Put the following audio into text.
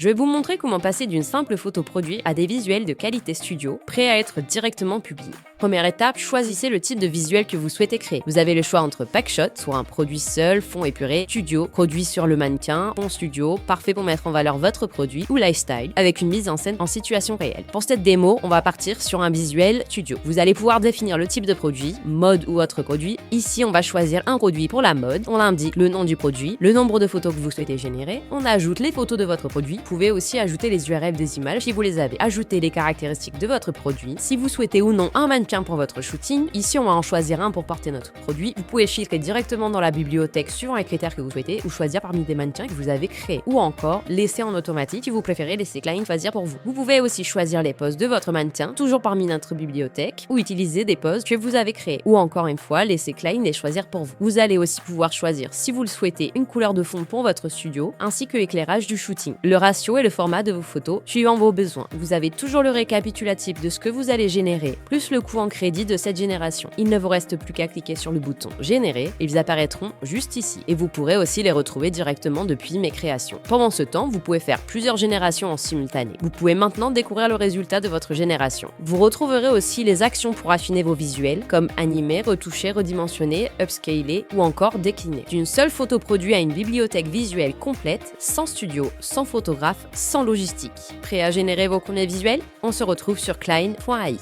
Je vais vous montrer comment passer d'une simple photo produit à des visuels de qualité studio, prêts à être directement publiés. Première étape, choisissez le type de visuel que vous souhaitez créer. Vous avez le choix entre packshot, soit un produit seul, fond épuré, studio, produit sur le mannequin, fond studio, parfait pour mettre en valeur votre produit, ou lifestyle, avec une mise en scène en situation réelle. Pour cette démo, on va partir sur un visuel studio. Vous allez pouvoir définir le type de produit, mode ou autre produit. Ici, on va choisir un produit pour la mode. On indique le nom du produit, le nombre de photos que vous souhaitez générer. On ajoute les photos de votre produit. Vous pouvez aussi ajouter les URL des images si vous les avez. Ajoutez les caractéristiques de votre produit. Si vous souhaitez ou non un mannequin pour votre shooting, ici on va en choisir un pour porter notre produit. Vous pouvez filtrer directement dans la bibliothèque suivant les critères que vous souhaitez ou choisir parmi des mannequins que vous avez créés. Ou encore, laisser en automatique si vous préférez laisser Klein choisir pour vous. Vous pouvez aussi choisir les poses de votre mannequin, toujours parmi notre bibliothèque, ou utiliser des poses que vous avez créées. Ou encore une fois, laisser Klein les choisir pour vous. Vous allez aussi pouvoir choisir, si vous le souhaitez, une couleur de fond pour votre studio, ainsi que l'éclairage du shooting, le ratio et le format de vos photos, suivant vos besoins. Vous avez toujours le récapitulatif de ce que vous allez générer, plus le coût en crédit de cette génération. Il ne vous reste plus qu'à cliquer sur le bouton Générer, ils apparaîtront juste ici. Et vous pourrez aussi les retrouver directement depuis mes créations. Pendant ce temps, vous pouvez faire plusieurs générations en simultané. Vous pouvez maintenant découvrir le résultat de votre génération. Vous retrouverez aussi les actions pour affiner vos visuels, comme animer, retoucher, redimensionner, upscaler ou encore décliner. D'une seule photo produite à une bibliothèque visuelle complète, sans studio, sans photographe, sans logistique. Prêt à générer vos premiers visuels? On se retrouve sur klein.ai.